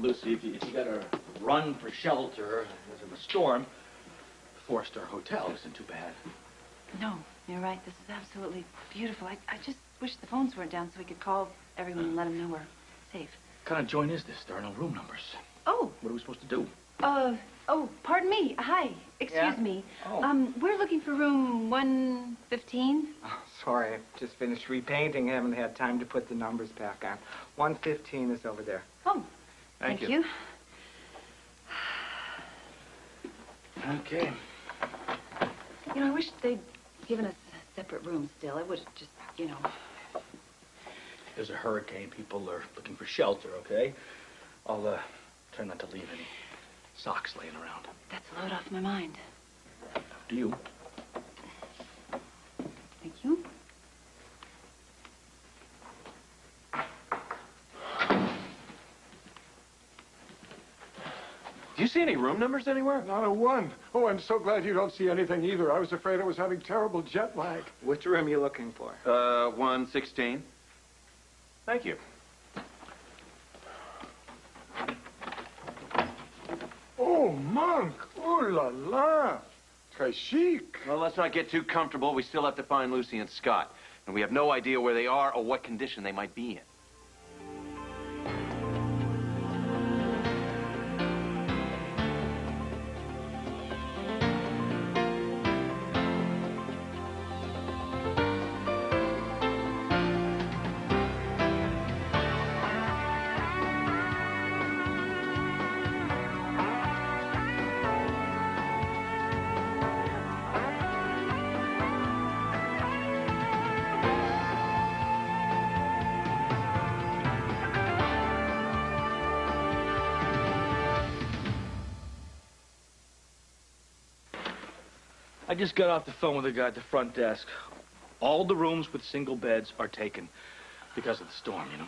Lucy, if you gotta run for shelter because of a storm, four-star hotel isn't too bad. No, you're right. This is absolutely beautiful. I just wish the phones weren't down so we could call everyone and let them know we're safe. What kind of joint is this? There are no room numbers. Oh. What are we supposed to do? Pardon me. Hi. Excuse me. Oh. We're looking for room 115. Oh, sorry, I just finished repainting. Haven't had time to put the numbers back on. 115 is over there. Oh, thank you. Okay. You know, I wish they'd given us separate rooms still. I would have just, you know. There's a hurricane. People are looking for shelter, okay? I'll try not to leave any socks laying around. That's a load off my mind. Do you? Thank you. Do you see any room numbers anywhere? Not a one. Oh, I'm so glad you don't see anything either. I was afraid I was having terrible jet lag. Which room are you looking for? 116. Thank you. Oh, Monk. Ooh la la. Très chic. Well, let's not get too comfortable. We still have to find Lucy and Scott. And we have no idea where they are or what condition they might be in. I just got off the phone with the guy at the front desk. All the rooms with single beds are taken because of the storm, you know.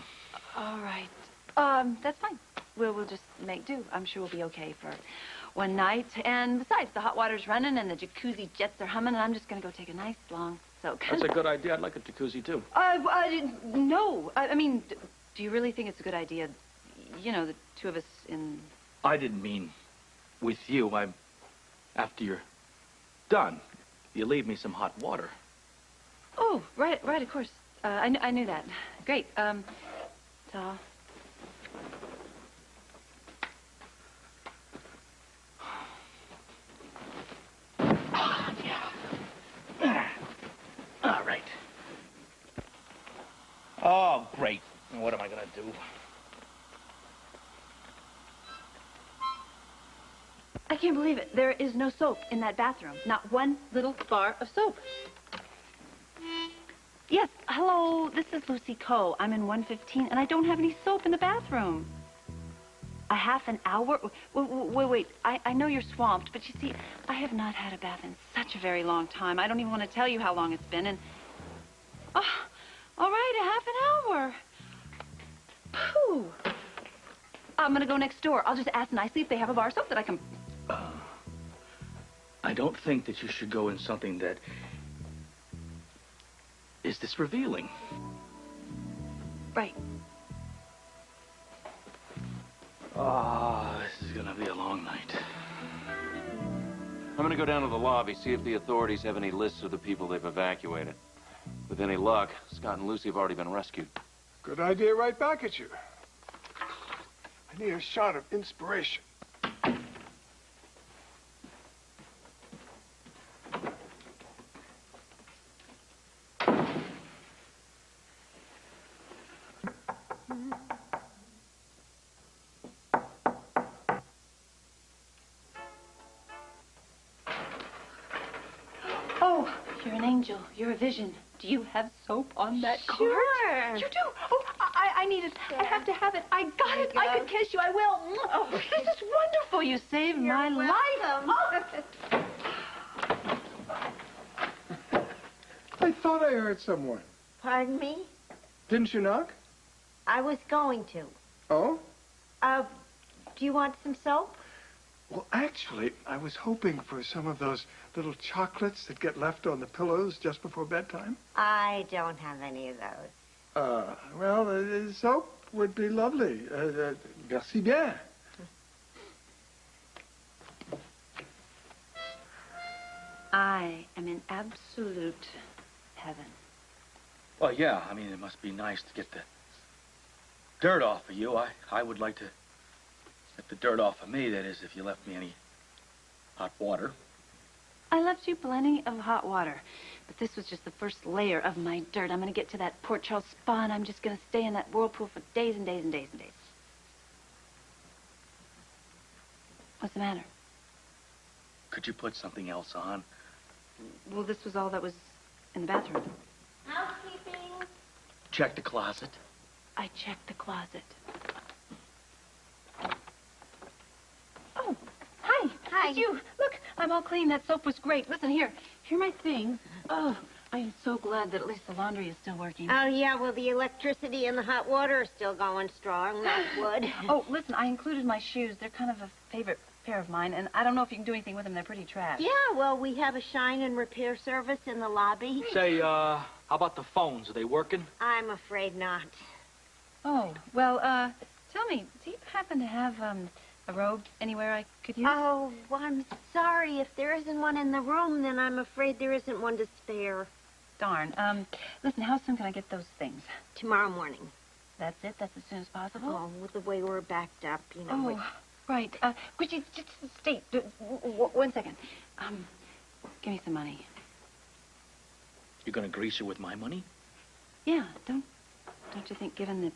All right. That's fine. We'll just make do. I'm sure we'll be okay for one night. And besides, the hot water's running and the jacuzzi jets are humming, and I'm just going to go take a nice long soak. That's a good idea. I'd like a jacuzzi, too. No. I mean, do you really think it's a good idea? You know, the two of us in... I didn't mean with you. After you're done, you leave me some hot water. Oh, right, of course. I knew that. Great. So... Yeah. All right. Oh, great. What am I gonna do? I can't believe it. There is no soap in that bathroom. Not one little bar of soap. Yes, hello, this is Lucy Coe. I'm in 115, and I don't have any soap in the bathroom. A half an hour? Wait. I know you're swamped, but you see, I have not had a bath in such a very long time. I don't even want to tell you how long it's been, and... Oh, all right, a half an hour. Pooh. I'm gonna go next door. I'll just ask nicely if they have a bar of soap that I can... I don't think that you should go in something that is this revealing. Right. Oh, this is gonna be a long night. I'm gonna go down to the lobby, see if the authorities have any lists of the people they've evacuated. With any luck, Scott and Lucy have already been rescued. Good idea right back at you. I need a shot of inspiration. Oh, you're an angel. You're a vision. Do you have soap on that card? Sure. You do? Oh, I need it. I have to have it. I got it. I could kiss you. I will. Oh, this is wonderful. You saved my life. Oh. I thought I heard someone. Pardon me? Didn't you knock? I was going to. Oh? Do you want some soap? Well, actually, I was hoping for some of those little chocolates that get left on the pillows just before bedtime. I don't have any of those. Well, soap would be lovely. Merci bien. I am in absolute heaven. Well, yeah, I mean, it must be nice to get the dirt off of you. I would like to get the dirt off of me, that is, if you left me any hot water. I left you plenty of hot water, but this was just the first layer of my dirt. I'm going to get to that Port Charles spa, and I'm just going to stay in that whirlpool for days and days and days and days. What's the matter? Could you put something else on? Well, this was all that was in the bathroom. Housekeeping. Check the closet. I checked the closet. Oh, hi. Hi. It's you. Look, I'm all clean. That soap was great. Listen, here are my things. Oh, I am so glad that at least the laundry is still working. Oh, yeah, well, the electricity and the hot water are still going strong, knock wood. Oh, listen, I included my shoes. They're kind of a favorite pair of mine, and I don't know if you can do anything with them. They're pretty trash. Yeah, well, we have a shine and repair service in the lobby. Say, how about the phones? Are they working? I'm afraid not. Oh, well, tell me, do you happen to have, a robe anywhere I could use? Oh, well, I'm sorry. If there isn't one in the room, then I'm afraid there isn't one to spare. Darn. Listen, how soon can I get those things? Tomorrow morning. That's it? That's as soon as possible? Oh, with the way we're backed up, you know. Oh, right. Could you just stay? 1 second. Give me some money. You're gonna grease her with my money? Yeah, don't you think, given the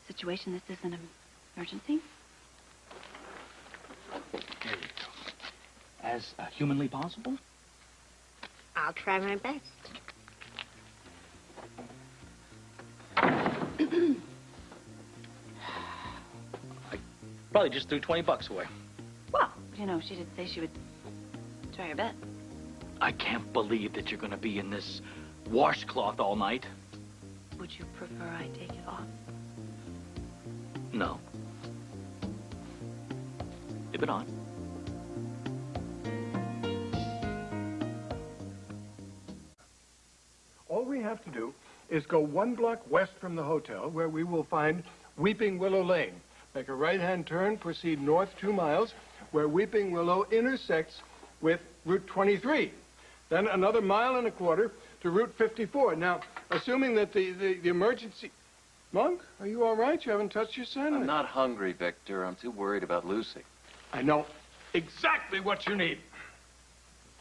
situation, this is an emergency? There you go. As humanly possible? I'll try my best. I probably just threw $20 away. Well, you know, she did say she would try her best. I can't believe that you're gonna be in this washcloth all night. Would you prefer I take it off? No. Leave it on. All we have to do is go 1 block west from the hotel, where we will find Weeping Willow Lane. Make a right-hand turn, proceed north 2 miles, where Weeping Willow intersects with Route 23. Then another 1.25 miles to Route 54. Now, assuming that the emergency... Monk, are you all right? You haven't touched your sandwich. I'm not hungry, Victor. I'm too worried about Lucy. I know exactly what you need.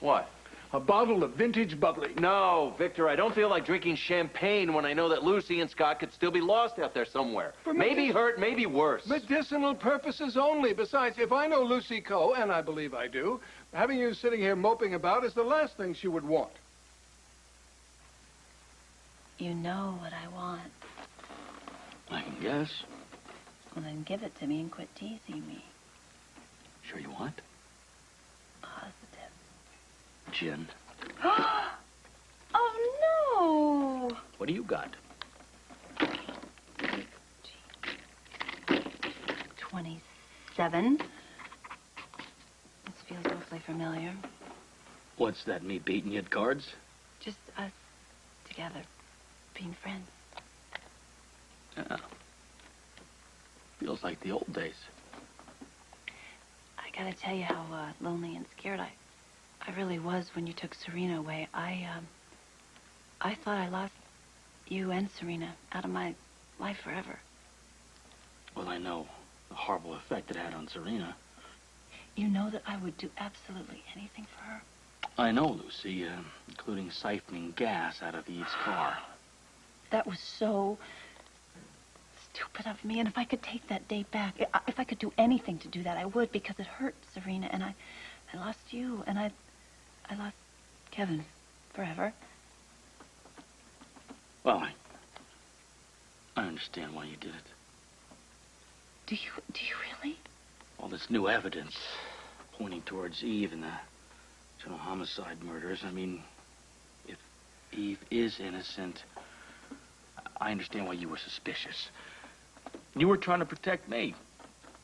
What? A bottle of vintage bubbly. No, Victor, I don't feel like drinking champagne when I know that Lucy and Scott could still be lost out there somewhere. Maybe hurt, maybe worse. Medicinal purposes only. Besides, if I know Lucy Coe, and I believe I do, having you sitting here moping about is the last thing she would want. You know what I want. I can guess. Well, then give it to me and quit teasing me. Sure you want? Positive. Gin. Oh, no! What do you got? 27. This feels awfully familiar. What's that, me beating you at cards? Just us together, being friends. Yeah. Feels like the old days. I gotta tell you how lonely and scared I really was when you took Serena away. I thought I lost you and Serena out of my life forever. Well, I know the horrible effect it had on Serena. You know that I would do absolutely anything for her. I know, Lucy, including siphoning gas out of Eve's car. That was so stupid of me, and if I could take that day back, if I could do anything to do that, I would, because it hurt Serena, and I lost you, and I lost Kevin forever. Well, I understand why you did it. Do you really? All this new evidence pointing towards Eve and the general homicide murders. I mean, if Eve is innocent, I understand why you were suspicious. You were trying to protect me,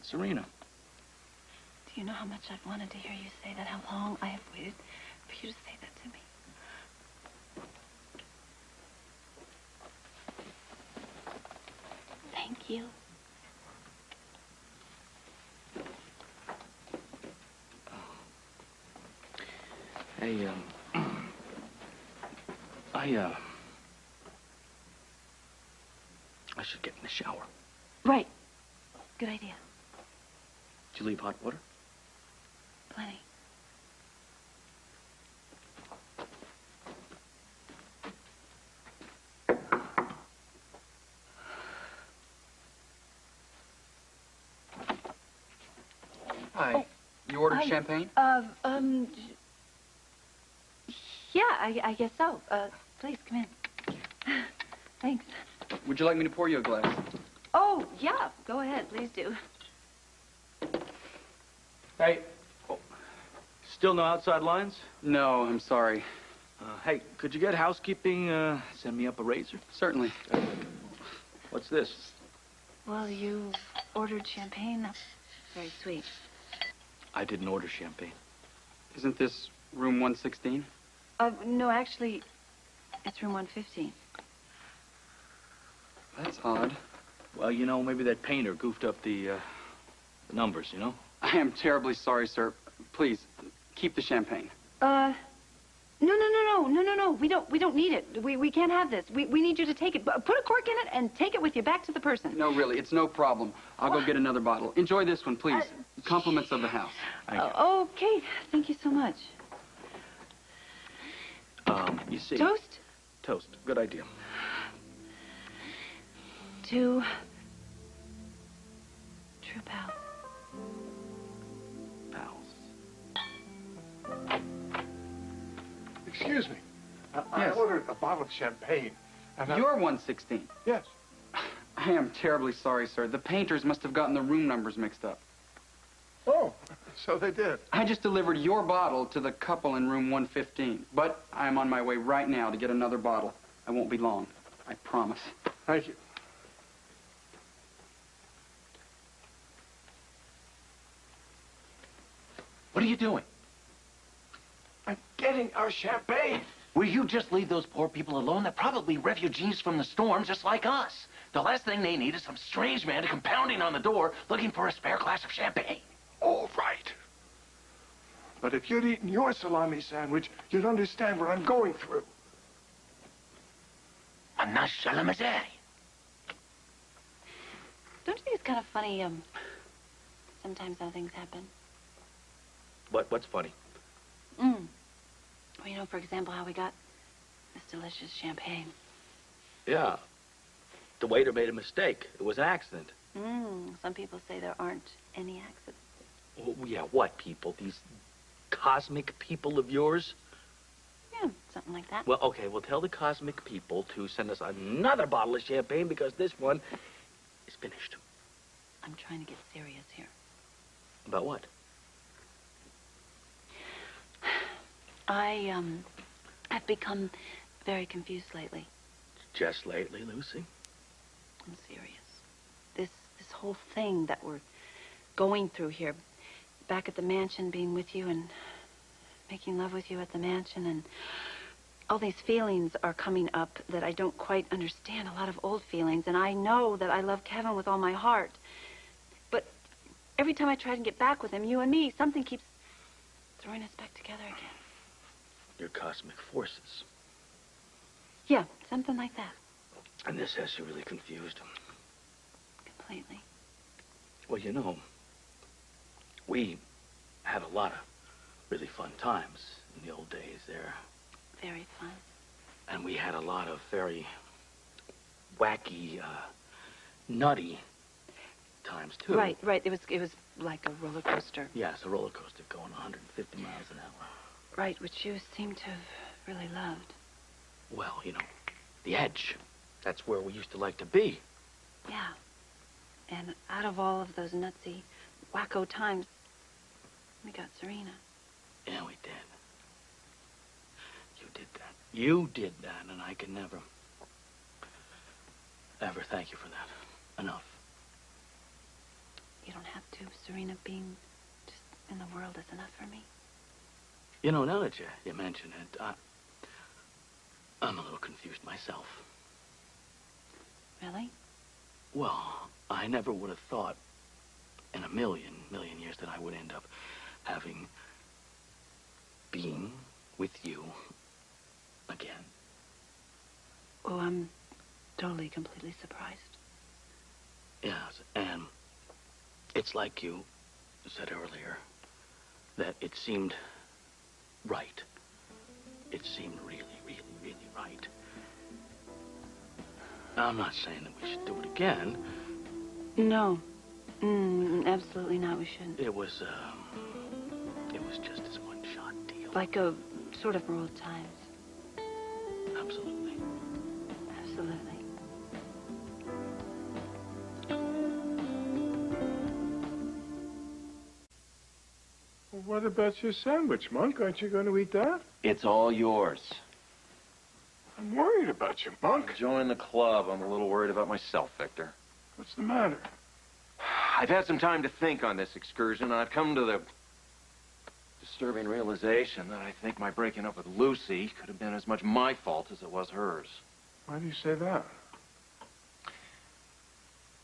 Serena. Do you know how much I've wanted to hear you say that? How long I have waited for you to say that to me? Thank you. Hey, I should get in the shower. Right. Good idea. Did you leave hot water? Plenty. Hi. Oh, You ordered hi. champagne? Yeah, I guess so. Please, come in. Thanks. Would you like me to pour you a glass? Oh, yeah, go ahead, please do. Hey. Oh. Still no outside lines? No, I'm sorry. Hey, could you get housekeeping, send me up a razor? Certainly. What's this? Well, you ordered champagne. That's very sweet. I didn't order champagne. Isn't this room 116? No, actually, it's room 115. That's odd. Well, you know, maybe that painter goofed up the numbers, you know? I am terribly sorry, sir. Please, keep the champagne. No. We don't need it. We can't have this. We need you to take it. Put a cork in it and take it with you back to the person. No, really, it's no problem. I'll go get another bottle. Enjoy this one, please. Compliments of the house. Thank you. Okay, thank you so much. You see... Toast Toast. Good idea. to true pals. Pals. Excuse me. I Yes. ordered a bottle of champagne. And You're 116. Yes. I am terribly sorry, sir. The painters must have gotten the room numbers mixed up. Oh, so they did. I just delivered your bottle to the couple in room 115. But I'm on my way right now to get another bottle. I won't be long. I promise. Thank you. What are you doing? I'm getting our champagne. Will you just leave those poor people alone? They're probably refugees from the storm, just like us. The last thing they need is some strange man to come pounding on the door looking for a spare glass of champagne. All right. But if you'd eaten your salami sandwich, you'd understand what I'm going through. Anache la misère. Don't you think it's kind of funny, sometimes how things happen? What's funny? Well, you know, for example, how we got this delicious champagne. Yeah. The waiter made a mistake. It was an accident. Some people say there aren't any accidents. Oh, yeah, what people? These cosmic people of yours? Yeah, something like that. Well, okay, we'll tell the cosmic people to send us another bottle of champagne because this one is finished. I'm trying to get serious here. About what? I've become very confused lately. Just lately, Lucy? I'm serious. This whole thing that we're going through here, back at the mansion, being with you and making love with you at the mansion, and all these feelings are coming up that I don't quite understand, a lot of old feelings, and I know that I love Kevin with all my heart. But every time I try to get back with him, you and me, something keeps throwing us back together again. Your cosmic forces. Yeah, something like that. And this has you really confused. Completely. Well, you know, we had a lot of really fun times in the old days there. Very fun. And we had a lot of very wacky, nutty times, too. Right. It was like a roller coaster. Yeah, it's a roller coaster going 150 miles an hour. Right, which you seem to have really loved. Well, you know, the edge. That's where we used to like to be. Yeah. And out of all of those nutsy, wacko times, we got Serena. Yeah, we did. You did that. You did that, and I can never, ever thank you for that. Enough. You don't have to. Serena being just in the world is enough for me. You know, now that you mention it, I'm a little confused myself. Really? Well, I never would have thought in a million years that I would end up being with you again. Oh, I'm totally, completely surprised. Yes, and it's like you said earlier, that it seemed right. It seemed really, really, really right. Now, I'm not saying that we should do it again. No. Absolutely not. We shouldn't. It was just this one-shot deal. Like a sort of for old times. Absolutely. Absolutely. Well, what about your sandwich, Monk? Aren't you going to eat that? It's all yours. I'm worried about you, Monk. Join the club. I'm a little worried about myself, Victor. What's the matter? I've had some time to think on this excursion, and I've come to the disturbing realization that I think my breaking up with Lucy could have been as much my fault as it was hers. Why do you say that?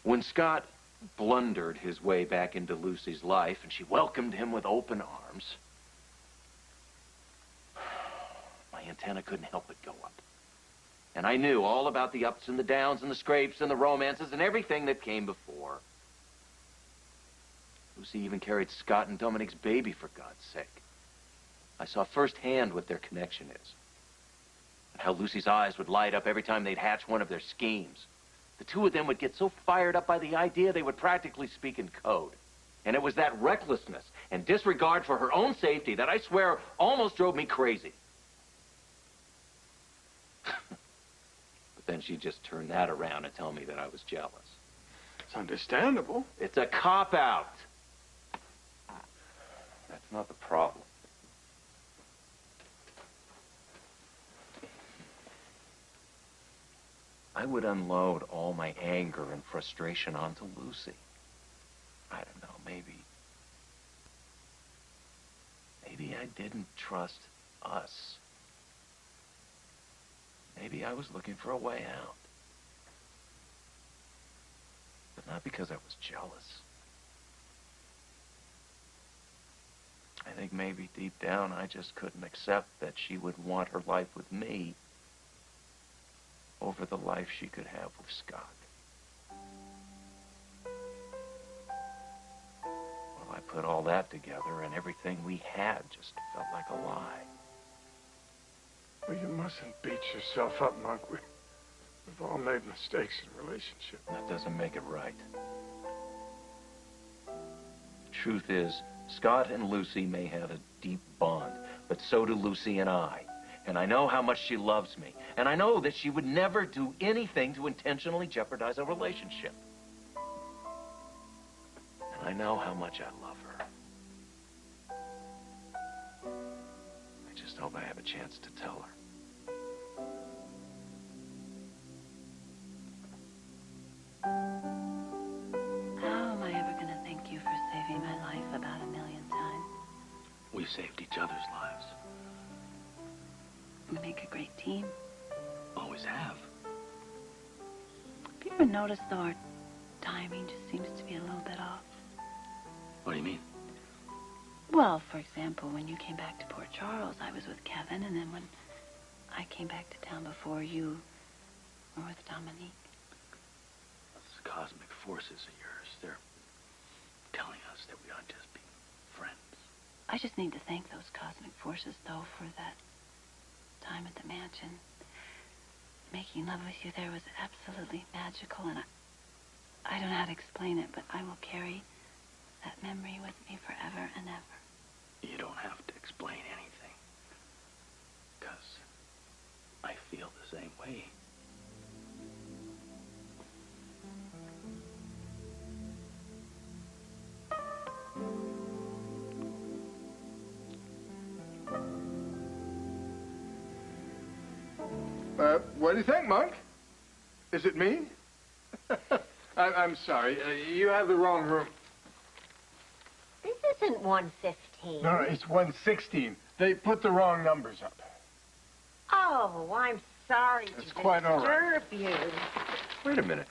When Scott blundered his way back into Lucy's life, and she welcomed him with open arms, my antenna couldn't help but go up. And I knew all about the ups and the downs and the scrapes and the romances and everything that came before. Lucy even carried Scott and Dominic's baby, for God's sake. I saw firsthand what their connection is. And how Lucy's eyes would light up every time they'd hatch one of their schemes. The two of them would get so fired up by the idea they would practically speak in code. And it was that recklessness and disregard for her own safety that I swear almost drove me crazy. But then she just turned that around and tell me that I was jealous. It's understandable. It's a cop-out. That's not the problem. I would unload all my anger and frustration onto Lucy. I don't know, maybe I didn't trust us. Maybe I was looking for a way out. But not because I was jealous. I think maybe deep down I just couldn't accept that she would want her life with me over the life she could have with Scott. Well, I put all that together, and everything we had just felt like a lie. Well, you mustn't beat yourself up, Monk. We've all made mistakes in relationship. That doesn't make it right. Truth is, Scott and Lucy may have a deep bond, but so do Lucy and I. And I know how much she loves me. And I know that she would never do anything to intentionally jeopardize our relationship. And I know how much I love her. I just hope I have a chance to tell her. How am I ever going to thank you for saving my life about 1,000,000 times? We saved each other's lives. We make a great team. Always have. Have you ever noticed, though, our timing just seems to be a little bit off? What do you mean? Well, for example, when you came back to Port Charles, I was with Kevin, and then when I came back to town before you were with Dominique. Those cosmic forces of yours, they're telling us that we ought to just be friends. I just need to thank those cosmic forces, though, for that time at the mansion. Making love with you there was absolutely magical, and I don't know how to explain it, but I will carry that memory with me forever and ever. You don't have to explain anything. Because I feel the same way. What do you think, Monk? Is it me? I'm sorry. You have the wrong room. This isn't 115. No, it's 116. They put the wrong numbers up. Oh, I'm sorry It's to quite all right. disturb you. Wait a minute.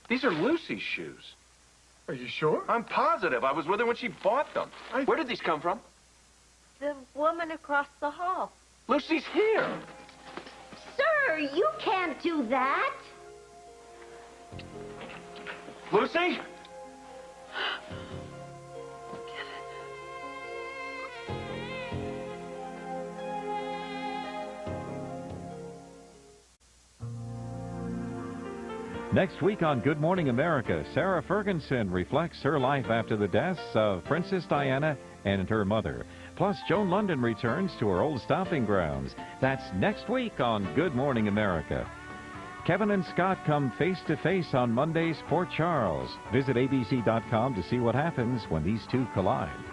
These are Lucy's shoes. Are you sure? I'm positive. I was with her when she bought them. Where did these come from? the woman across the hall. Lucy's here. Sir, you can't do that. Lucy? Next week on Good Morning America, Sarah Ferguson reflects her life after the deaths of Princess Diana and her mother. Plus, Joan London returns to her old stomping grounds. That's next week on Good Morning America. Kevin and Scott come face-to-face on Monday's Port Charles. Visit abc.com to see what happens when these two collide.